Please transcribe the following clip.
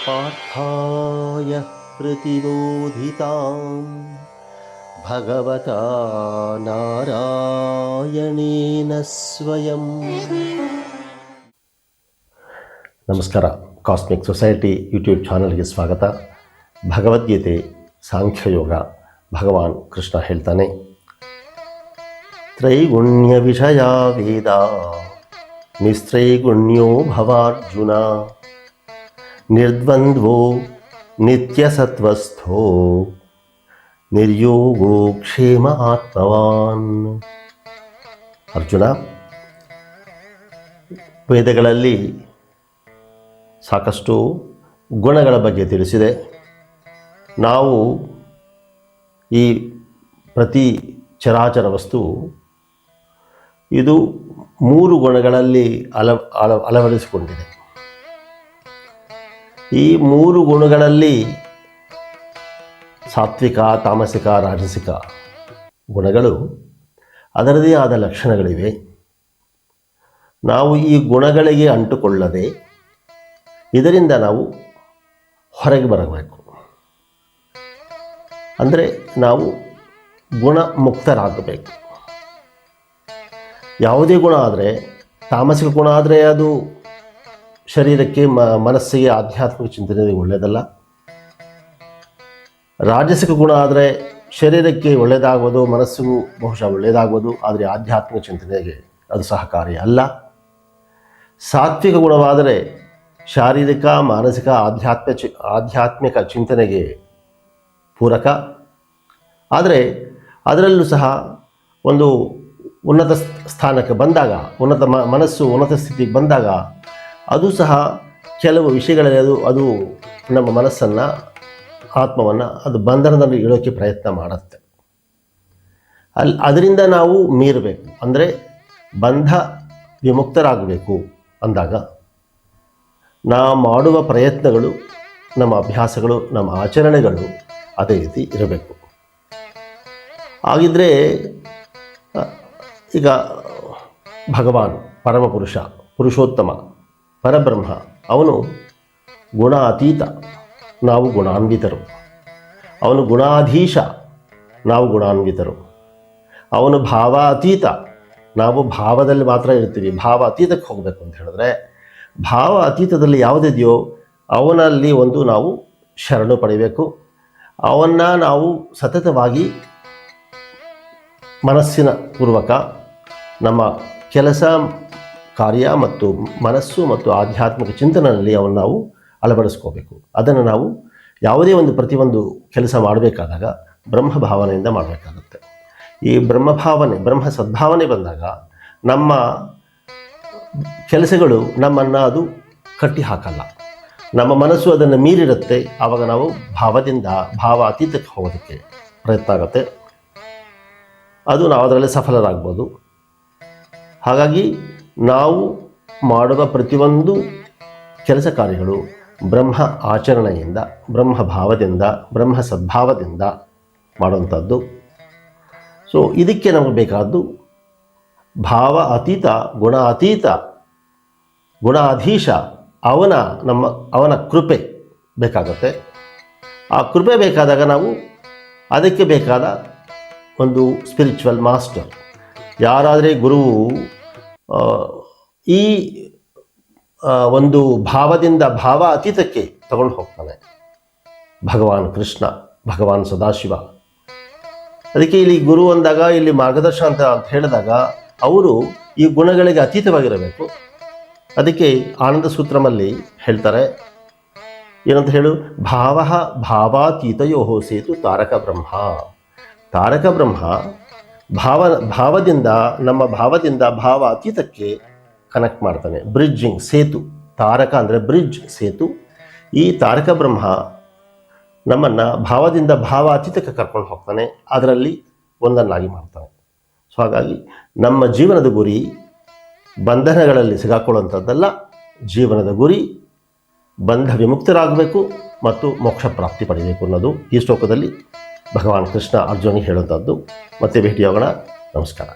पार्थाय प्रतिबोधितां भगवता नारायणेन स्वयं. ನಮಸ್ಕಾರ. ಕಾಸ್ಮಿಕ್ ಸೊಸೈಟಿ ಯೂಟ್ಯೂಬ್ ಚಾನಲ್ಗೆ ಸ್ವಾಗತ. ಭಗವದ್ಗೀತೆ ಸಾಂಖ್ಯಯೋಗ ಭಗವಾನ್ ಕೃಷ್ಣ ಹೇಳ್ತಾನೆ, ತ್ರೈಗುಣ್ಯ ವಿಷಯ ವೇದ ನಿಸ್ತ್ರೈಗುಣ್ಯೋ ಭವಾರ್ಜುನ ನಿರ್ದ್ವಂದ್ವೋ ನಿತ್ಯಸತ್ವಸ್ಥೋ ನಿರ್ಯೋಗೋ ಕ್ಷೇಮ ಆತ್ಮವಾನ್. ಅರ್ಜುನ, ವೇದಗಳಲ್ಲಿ ಸಾಕಷ್ಟು ಗುಣಗಳ ಬಗ್ಗೆ ತಿಳಿಸಿದೆ. ನಾವು ಈ ಪ್ರತಿ ಚರಾಚರ ವಸ್ತು ಇದು ಮೂರು ಗುಣಗಳಲ್ಲಿ ಅಳವಡಿಸಿಕೊಂಡಿದೆ. ಈ ಮೂರು ಗುಣಗಳಲ್ಲಿ ಸಾತ್ವಿಕ, ತಾಮಸಿಕ, ರಾಜಸಿಕ ಗುಣಗಳು ಅದರದೇ ಆದ ಲಕ್ಷಣಗಳಿವೆ. ನಾವು ಈ ಗುಣಗಳಿಗೆ ಅಂಟುಕೊಳ್ಳದೆ ಇದರಿಂದ ನಾವು ಹೊರಗೆ ಬರಬೇಕು. ಅಂದರೆ ನಾವು ಗುಣಮುಕ್ತರಾಗಬೇಕು. ಯಾವುದೇ ಗುಣ ಆದರೆ, ತಾಮಸಿಕ ಗುಣ ಆದರೆ ಅದು ಶರೀರಕ್ಕೆ, ಮನಸ್ಸಿಗೆ, ಆಧ್ಯಾತ್ಮಿಕ ಚಿಂತನೆಗೆ ಒಳ್ಳೆಯದಲ್ಲ. ರಾಜಸಿಕ ಗುಣ ಆದರೆ ಶರೀರಕ್ಕೆ ಒಳ್ಳೆಯದಾಗುವುದು, ಮನಸ್ಸಿಗೂ ಬಹುಶಃ ಒಳ್ಳೆಯದಾಗುವುದು, ಆದರೆ ಆಧ್ಯಾತ್ಮಿಕ ಚಿಂತನೆಗೆ ಅದು ಸಹಕಾರಿ ಅಲ್ಲ. ಸಾತ್ವಿಕ ಗುಣವಾದರೆ ಶಾರೀರಿಕ, ಮಾನಸಿಕ, ಆಧ್ಯಾತ್ಮಿಕ ಚಿಂತನೆಗೆ ಪೂರಕ. ಆದರೆ ಅದರಲ್ಲೂ ಸಹ ಒಂದು ಉನ್ನತ ಸ್ಥಾನಕ್ಕೆ ಬಂದಾಗ, ಉನ್ನತ ಮನಸ್ಸು ಉನ್ನತ ಸ್ಥಿತಿಗೆ ಬಂದಾಗ ಅದು ಸಹ ಕೆಲವು ವಿಷಯಗಳಲ್ಲಿ ಅದು ನಮ್ಮ ಮನಸ್ಸನ್ನು, ಆತ್ಮವನ್ನು ಅದು ಬಂಧನದಲ್ಲಿ ಇಡೋಕ್ಕೆ ಪ್ರಯತ್ನ ಮಾಡುತ್ತೆ. ಅದರಿಂದ ನಾವು ಮೀರಬೇಕು. ಅಂದರೆ ಬಂಧ ವಿಮುಕ್ತರಾಗಬೇಕು ಅಂದಾಗ ನಾವು ಮಾಡುವ ಪ್ರಯತ್ನಗಳು, ನಮ್ಮ ಅಭ್ಯಾಸಗಳು, ನಮ್ಮ ಆಚರಣೆಗಳು ಅದೇ ರೀತಿ ಇರಬೇಕು. ಹಾಗಿದ್ದರೆ ಈಗ ಭಗವಾನ್ ಪರಮಪುರುಷ, ಪುರುಷೋತ್ತಮ, ಪರಬ್ರಹ್ಮ, ಅವನು ಗುಣಾತೀತ, ನಾವು ಗುಣಾನ್ವಿತರು. ಅವನು ಗುಣಾಧೀಶ, ನಾವು ಗುಣಾನ್ವಿತರು. ಅವನು ಭಾವಾತೀತ, ನಾವು ಭಾವದಲ್ಲಿ ಮಾತ್ರ ಇರ್ತೀವಿ. ಭಾವ ಅತೀತಕ್ಕೆ ಹೋಗಬೇಕು ಅಂತ ಹೇಳಿದ್ರೆ, ಭಾವ ಅತೀತದಲ್ಲಿ ಯಾವುದಿದೆಯೋ ಅವನಲ್ಲಿ ಒಂದು ನಾವು ಶರಣು ಪಡಿಬೇಕು. ಅವನ್ನು ನಾವು ಸತತವಾಗಿ ಮನಸ್ಸಿನ ಪೂರ್ವಕ ನಮ್ಮ ಕೆಲಸ, ಕಾರ್ಯ ಮತ್ತು ಮನಸ್ಸು ಮತ್ತು ಆಧ್ಯಾತ್ಮಿಕ ಚಿಂತನೆಯಲ್ಲಿ ಅವನ್ನು ನಾವು ಅಳವಡಿಸ್ಕೋಬೇಕು. ಅದನ್ನು ನಾವು ಯಾವುದೇ ಪ್ರತಿಯೊಂದು ಕೆಲಸ ಮಾಡಬೇಕಾದಾಗ ಬ್ರಹ್ಮ ಭಾವನೆಯಿಂದ ಮಾಡಬೇಕಾಗುತ್ತೆ. ಈ ಬ್ರಹ್ಮಭಾವನೆ, ಬ್ರಹ್ಮ ಸದ್ಭಾವನೆ ಬಂದಾಗ ನಮ್ಮ ಕೆಲಸಗಳು ನಮ್ಮನ್ನು ಅದು ಕಟ್ಟಿ ಹಾಕಲ್ಲ. ನಮ್ಮ ಮನಸ್ಸು ಅದನ್ನು ಮೀರಿರುತ್ತೆ. ಆವಾಗ ನಾವು ಭಾವದಿಂದ ಭಾವ ಅತೀತಕ್ಕೆ ಹೋಗೋದಕ್ಕೆ ಪ್ರಯತ್ನ ಆಗುತ್ತೆ. ಅದು ನಾವು ಅದರಲ್ಲಿ ಸಫಲರಾಗ್ಬೋದು. ಹಾಗಾಗಿ ನಾವು ಮಾಡುವ ಪ್ರತಿಯೊಂದು ಕೆಲಸ ಕಾರ್ಯಗಳು ಬ್ರಹ್ಮ ಆಚರಣೆಯಿಂದ, ಬ್ರಹ್ಮ ಭಾವದಿಂದ, ಬ್ರಹ್ಮ ಸದ್ಭಾವದಿಂದ ಮಾಡುವಂಥದ್ದು. ಸೊ ಇದಕ್ಕೆ ನಮಗೆ ಬೇಕಾದ್ದು ಭಾವ ಅತೀತ, ಗುಣ ಅತೀತ, ಗುಣಾಧೀಶ, ಅವನ ಕೃಪೆ ಬೇಕಾಗುತ್ತೆ. ಆ ಕೃಪೆ ಬೇಕಾದಾಗ ನಾವು ಅದಕ್ಕೆ ಬೇಕಾದ ಒಂದು ಸ್ಪಿರಿಚುವಲ್ ಮಾಸ್ಟರ್, ಯಾರಾದರೆ ಗುರುವು ಈ ಒಂದು ಭಾವದಿಂದ ಭಾವ ಅತೀತಕ್ಕೆ ತಗೊಂಡು ಹೋಗ್ತಾನೆ. ಭಗವಾನ್ ಕೃಷ್ಣ, ಭಗವಾನ್ ಸದಾಶಿವ. ಅದಕ್ಕೆ ಇಲ್ಲಿ ಗುರು ಅಂದಾಗ, ಇಲ್ಲಿ ಮಾರ್ಗದರ್ಶನ ಅಂತ ಹೇಳಿದಾಗ ಅವರು ಈ ಗುಣಗಳಿಗೆ ಅತೀತವಾಗಿರಬೇಕು. ಅದಕ್ಕೆ ಆನಂದ ಸೂತ್ರಮಲ್ಲಿ ಹೇಳ್ತಾರೆ, ಏನಂತ ಹೇಳು, ಭಾವ ಭಾವಾತೀತಯೋ ಸೇತು ತಾರಕ ಬ್ರಹ್ಮ. ತಾರಕ ಬ್ರಹ್ಮ ಭಾವದಿಂದ, ನಮ್ಮ ಭಾವದಿಂದ ಭಾವ ಅತೀತಕ್ಕೆ ಕನೆಕ್ಟ್ ಮಾಡ್ತಾನೆ. ಬ್ರಿಡ್ಜಿಂಗ್, ಸೇತು. ತಾರಕ ಅಂದರೆ ಬ್ರಿಡ್ಜ್, ಸೇತು. ಈ ತಾರಕ ಬ್ರಹ್ಮ ನಮ್ಮನ್ನು ಭಾವದಿಂದ ಭಾವ ಅತೀತಕ್ಕೆ ಕರ್ಕೊಂಡು ಹೋಗ್ತಾನೆ, ಅದರಲ್ಲಿ ಒಂದನ್ನಾಗಿ ಮಾಡ್ತಾನೆ. ಸೊ ಹಾಗಾಗಿ ನಮ್ಮ ಜೀವನದ ಗುರಿ ಬಂಧನಗಳಲ್ಲಿ ಸಿಗಾಕೊಳ್ಳುವಂಥದ್ದಲ್ಲ. ಜೀವನದ ಗುರಿ ಬಂಧ ವಿಮುಕ್ತರಾಗಬೇಕು ಮತ್ತು ಮೋಕ್ಷ ಪ್ರಾಪ್ತಿ ಪಡೆಯಬೇಕು ಅನ್ನೋದು ಈ ಶ್ಲೋಕದಲ್ಲಿ ಭಗವಾನ್ ಕೃಷ್ಣ ಅರ್ಜುನಿಗೆ ಹೇಳುವಂಥದ್ದು. ಮತ್ತೆ ಭೇಟಿಯಾಗೋಣ. ನಮಸ್ಕಾರ.